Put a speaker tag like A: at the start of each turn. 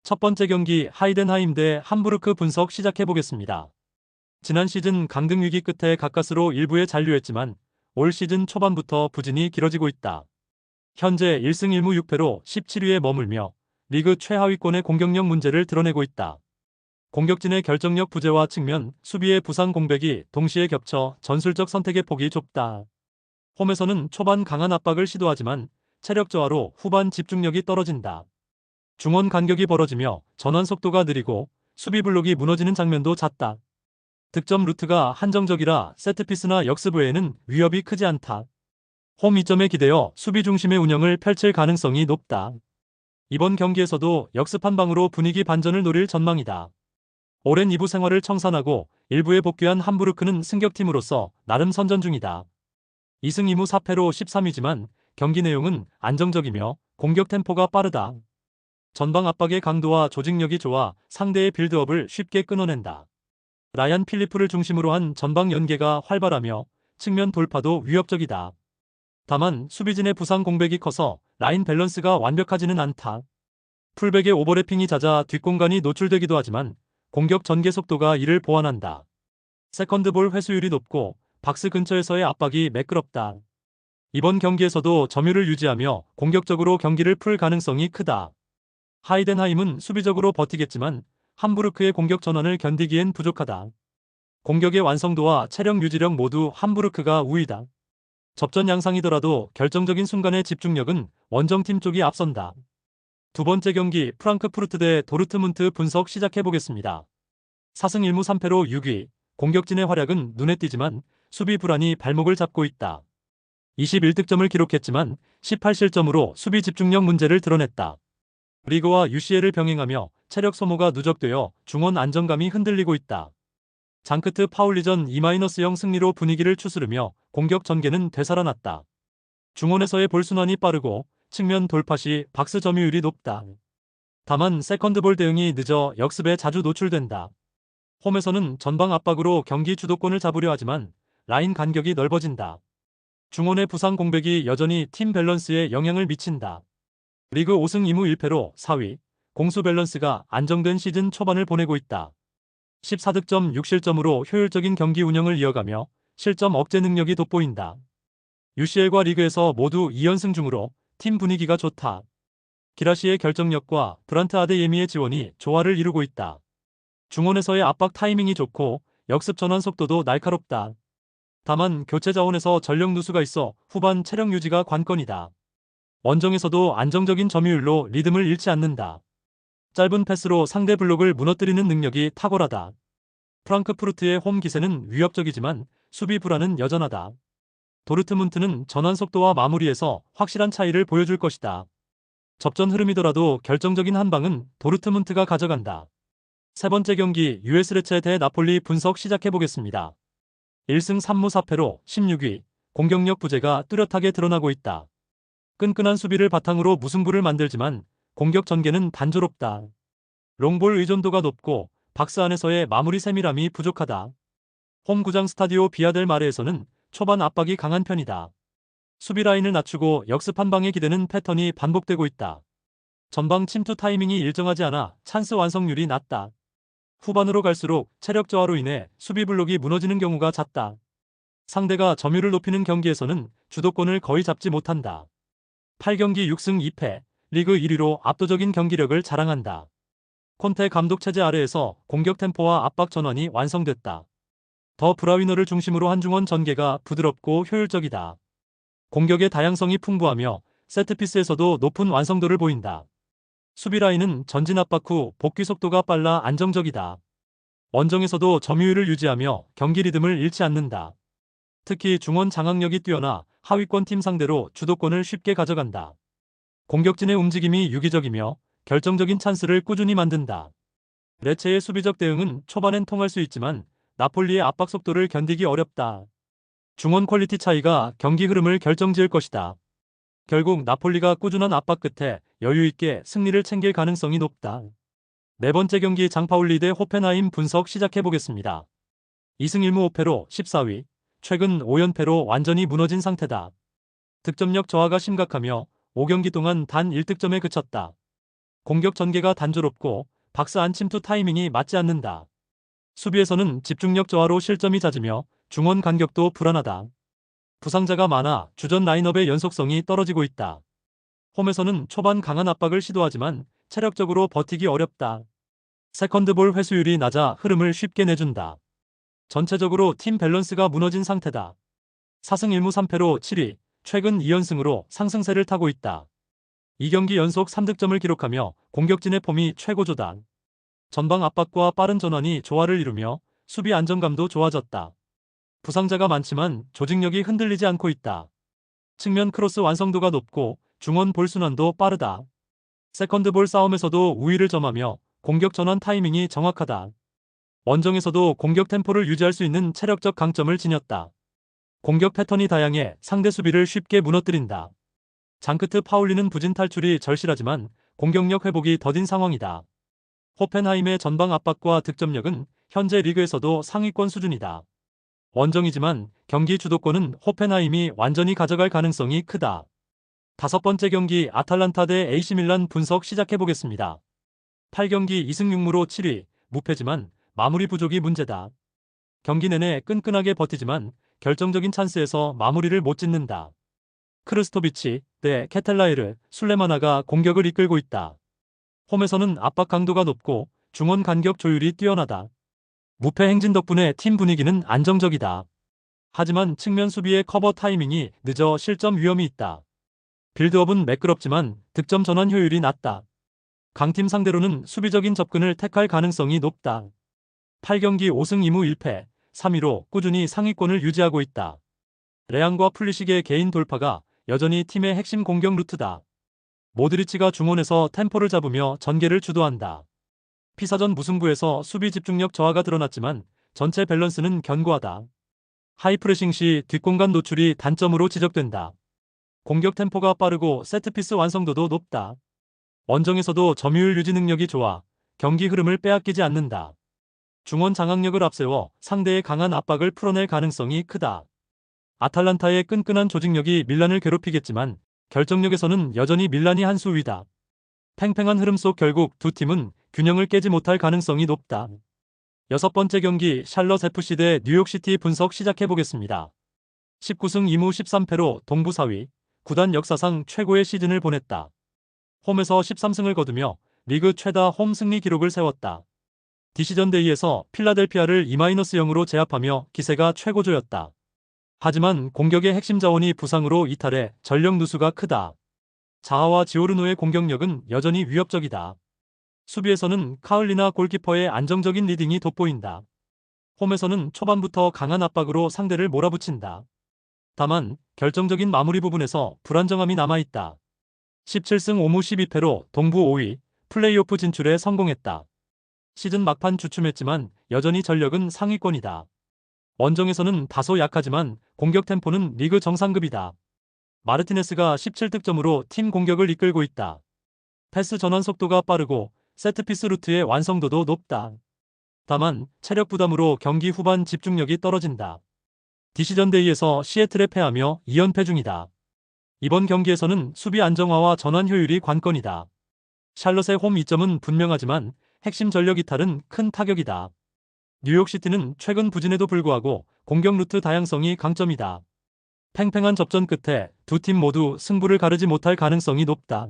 A: 첫 번째 경기 하이덴하임 대 함부르크 분석 시작해보겠습니다. 지난 시즌 강등 위기 끝에 가까스로 일부에 잔류했지만 올 시즌 초반부터 부진이 길어지고 있다. 현재 1승 1무 6패로 17위에 머물며 리그 최하위권의 공격력 문제를 드러내고 있다. 공격진의 결정력 부재와 측면, 수비의 부상 공백이 동시에 겹쳐 전술적 선택의 폭이 좁다. 홈에서는 초반 강한 압박을 시도하지만 체력 저하로 후반 집중력이 떨어진다. 중원 간격이 벌어지며 전환 속도가 느리고 수비 블록이 무너지는 장면도 잦다. 득점 루트가 한정적이라 세트피스나 역습 외에는 위협이 크지 않다. 홈 이점에 기대어 수비 중심의 운영을 펼칠 가능성이 높다. 이번 경기에서도 역습 한 방으로 분위기 반전을 노릴 전망이다. 오랜 2부 생활을 청산하고 1부에 복귀한 함부르크는 승격팀으로서 나름 선전 중이다. 2승 2무 4패로 13위지만 경기 내용은 안정적이며 공격 템포가 빠르다. 전방 압박의 강도와 조직력이 좋아 상대의 빌드업을 쉽게 끊어낸다. 라얀 필리프를 중심으로 한 전방 연계가 활발하며 측면 돌파도 위협적이다. 다만 수비진의 부상 공백이 커서 라인 밸런스가 완벽하지는 않다. 풀백의 오버래핑이 잦아 뒷공간이 노출되기도 하지만 공격 전개 속도가 이를 보완한다. 세컨드볼 회수율이 높고 박스 근처에서의 압박이 매끄럽다. 이번 경기에서도 점유를 유지하며 공격적으로 경기를 풀 가능성이 크다. 하이덴하임은 수비적으로 버티겠지만 함부르크의 공격 전환을 견디기엔 부족하다. 공격의 완성도와 체력 유지력 모두 함부르크가 우위다. 접전 양상이더라도 결정적인 순간의 집중력은 원정팀 쪽이 앞선다. 두 번째 경기 프랑크푸르트 대 도르트문트 분석 시작해보겠습니다. 4승 1무 3패로 6위, 공격진의 활약은 눈에 띄지만 수비 불안이 발목을 잡고 있다. 21득점을 기록했지만 18실점으로 수비 집중력 문제를 드러냈다. 리그와 UCL을 병행하며 체력 소모가 누적되어 중원 안정감이 흔들리고 있다. 장크트 파울리전 2-0 승리로 분위기를 추스르며 공격 전개는 되살아났다. 중원에서의 볼 순환이 빠르고 측면 돌파 시 박스 점유율이 높다. 다만 세컨드볼 대응이 늦어 역습에 자주 노출된다. 홈에서는 전방 압박으로 경기 주도권을 잡으려 하지만 라인 간격이 넓어진다. 중원의 부상 공백이 여전히 팀 밸런스에 영향을 미친다. 리그 5승 2무 1패로 4위, 공수 밸런스가 안정된 시즌 초반을 보내고 있다. 14득점 6실점으로 효율적인 경기 운영을 이어가며 실점 억제 능력이 돋보인다. UCL과 리그에서 모두 2연승 중으로 팀 분위기가 좋다. 기라시의 결정력과 브란트 아데예미의 지원이 조화를 이루고 있다. 중원에서의 압박 타이밍이 좋고 역습 전환 속도도 날카롭다. 다만 교체 자원에서 전력 누수가 있어 후반 체력 유지가 관건이다. 원정에서도 안정적인 점유율로 리듬을 잃지 않는다. 짧은 패스로 상대 블록을 무너뜨리는 능력이 탁월하다. 프랑크푸르트의 홈 기세는 위협적이지만 수비 불안은 여전하다. 도르트문트는 전환 속도와 마무리에서 확실한 차이를 보여줄 것이다. 접전 흐름이더라도 결정적인 한 방은 도르트문트가 가져간다. 세 번째 경기 US 레체 대 나폴리 분석 시작해보겠습니다. 1승 3무 4패로 16위, 공격력 부재가 뚜렷하게 드러나고 있다. 끈끈한 수비를 바탕으로 무승부를 만들지만 공격 전개는 단조롭다. 롱볼 의존도가 높고 박스 안에서의 마무리 세밀함이 부족하다. 홈구장 스타디오 비아델 마레에서는 초반 압박이 강한 편이다. 수비 라인을 낮추고 역습 한 방에 기대는 패턴이 반복되고 있다. 전방 침투 타이밍이 일정하지 않아 찬스 완성률이 낮다. 후반으로 갈수록 체력 저하로 인해 수비 블록이 무너지는 경우가 잦다. 상대가 점유를 높이는 경기에서는 주도권을 거의 잡지 못한다. 8경기 6승 2패, 리그 1위로 압도적인 경기력을 자랑한다. 콘테 감독 체제 아래에서 공격 템포와 압박 전환이 완성됐다. 더 브라위너를 중심으로 한 중원 전개가 부드럽고 효율적이다. 공격의 다양성이 풍부하며 세트피스에서도 높은 완성도를 보인다. 수비 라인은 전진 압박 후 복귀 속도가 빨라 안정적이다. 원정에서도 점유율을 유지하며 경기 리듬을 잃지 않는다. 특히 중원 장악력이 뛰어나 하위권 팀 상대로 주도권을 쉽게 가져간다. 공격진의 움직임이 유기적이며 결정적인 찬스를 꾸준히 만든다. 레체의 수비적 대응은 초반엔 통할 수 있지만 나폴리의 압박 속도를 견디기 어렵다. 중원 퀄리티 차이가 경기 흐름을 결정지을 것이다. 결국 나폴리가 꾸준한 압박 끝에 여유있게 승리를 챙길 가능성이 높다. 네 번째 경기 장파울리 대 호펜하임 분석 시작해보겠습니다. 2승 1무 5패로 14위, 최근 5연패로 완전히 무너진 상태다. 득점력 저하가 심각하며 5경기 동안 단 1득점에 그쳤다. 공격 전개가 단조롭고 박스 안 침투 타이밍이 맞지 않는다. 수비에서는 집중력 저하로 실점이 잦으며 중원 간격도 불안하다. 부상자가 많아 주전 라인업의 연속성이 떨어지고 있다. 홈에서는 초반 강한 압박을 시도하지만 체력적으로 버티기 어렵다. 세컨드볼 회수율이 낮아 흐름을 쉽게 내준다. 전체적으로 팀 밸런스가 무너진 상태다. 4승 1무 3패로 7위, 최근 2연승으로 상승세를 타고 있다. 2경기 연속 3득점을 기록하며 공격진의 폼이 최고조다. 전방 압박과 빠른 전환이 조화를 이루며 수비 안정감도 좋아졌다. 부상자가 많지만 조직력이 흔들리지 않고 있다. 측면 크로스 완성도가 높고 중원 볼 순환도 빠르다. 세컨드볼 싸움에서도 우위를 점하며 공격 전환 타이밍이 정확하다. 원정에서도 공격 템포를 유지할 수 있는 체력적 강점을 지녔다. 공격 패턴이 다양해 상대 수비를 쉽게 무너뜨린다. 장크트 파울리는 부진 탈출이 절실하지만 공격력 회복이 더딘 상황이다. 호펜하임의 전방 압박과 득점력은 현재 리그에서도 상위권 수준이다. 원정이지만 경기 주도권은 호펜하임이 완전히 가져갈 가능성이 크다. 5번째 경기 아탈란타 대 AC밀란 분석 시작해보겠습니다. 8경기 2승 6무로 7위, 무패지만 마무리 부족이 문제다. 경기 내내 끈끈하게 버티지만 결정적인 찬스에서 마무리를 못 짓는다. 크르스토비치 대 케텔라에르, 술레마나가 공격을 이끌고 있다. 홈에서는 압박 강도가 높고 중원 간격 조율이 뛰어나다. 무패 행진 덕분에 팀 분위기는 안정적이다. 하지만 측면 수비의 커버 타이밍이 늦어 실점 위험이 있다. 빌드업은 매끄럽지만 득점 전환 효율이 낮다. 강팀 상대로는 수비적인 접근을 택할 가능성이 높다. 8경기 5승 2무 1패, 3위로 꾸준히 상위권을 유지하고 있다. 레앙과 풀리식의 개인 돌파가 여전히 팀의 핵심 공격 루트다. 모드리치가 중원에서 템포를 잡으며 전개를 주도한다. 피사전 무승부에서 수비 집중력 저하가 드러났지만 전체 밸런스는 견고하다. 하이프레싱 시 뒷공간 노출이 단점으로 지적된다. 공격 템포가 빠르고 세트피스 완성도도 높다. 원정에서도 점유율 유지 능력이 좋아 경기 흐름을 빼앗기지 않는다. 중원 장악력을 앞세워 상대의 강한 압박을 풀어낼 가능성이 크다. 아탈란타의 끈끈한 조직력이 밀란을 괴롭히겠지만 결정력에서는 여전히 밀란이 한 수 위다. 팽팽한 흐름 속 결국 두 팀은 균형을 깨지 못할 가능성이 높다. 6번째 경기 샬럿 FC 대 뉴욕시티 분석 시작해보겠습니다. 19승 2무 13패로 동부 4위, 구단 역사상 최고의 시즌을 보냈다. 홈에서 13승을 거두며 리그 최다 홈 승리 기록을 세웠다. 디시전 데이에서 필라델피아를 2-0으로 제압하며 기세가 최고조였다. 하지만 공격의 핵심 자원이 부상으로 이탈해 전력 누수가 크다. 자하와 지오르노의 공격력은 여전히 위협적이다. 수비에서는 카을리나 골키퍼의 안정적인 리딩이 돋보인다. 홈에서는 초반부터 강한 압박으로 상대를 몰아붙인다. 다만 결정적인 마무리 부분에서 불안정함이 남아있다. 17승 5무 12패로 동부 5위, 플레이오프 진출에 성공했다. 시즌 막판 주춤했지만 여전히 전력은 상위권이다. 원정에서는 다소 약하지만 공격 템포는 리그 정상급이다. 마르티네스가 17득점으로 팀 공격을 이끌고 있다. 패스 전환 속도가 빠르고 세트피스 루트의 완성도도 높다. 다만 체력 부담으로 경기 후반 집중력이 떨어진다. 디시전 데이에서 시애틀에 패하며 2연패 중이다. 이번 경기에서는 수비 안정화와 전환 효율이 관건이다. 샬럿의 홈 이점은 분명하지만 핵심 전력 이탈은 큰 타격이다. 뉴욕시티는 최근 부진에도 불구하고 공격 루트 다양성이 강점이다. 팽팽한 접전 끝에 두 팀 모두 승부를 가르지 못할 가능성이 높다.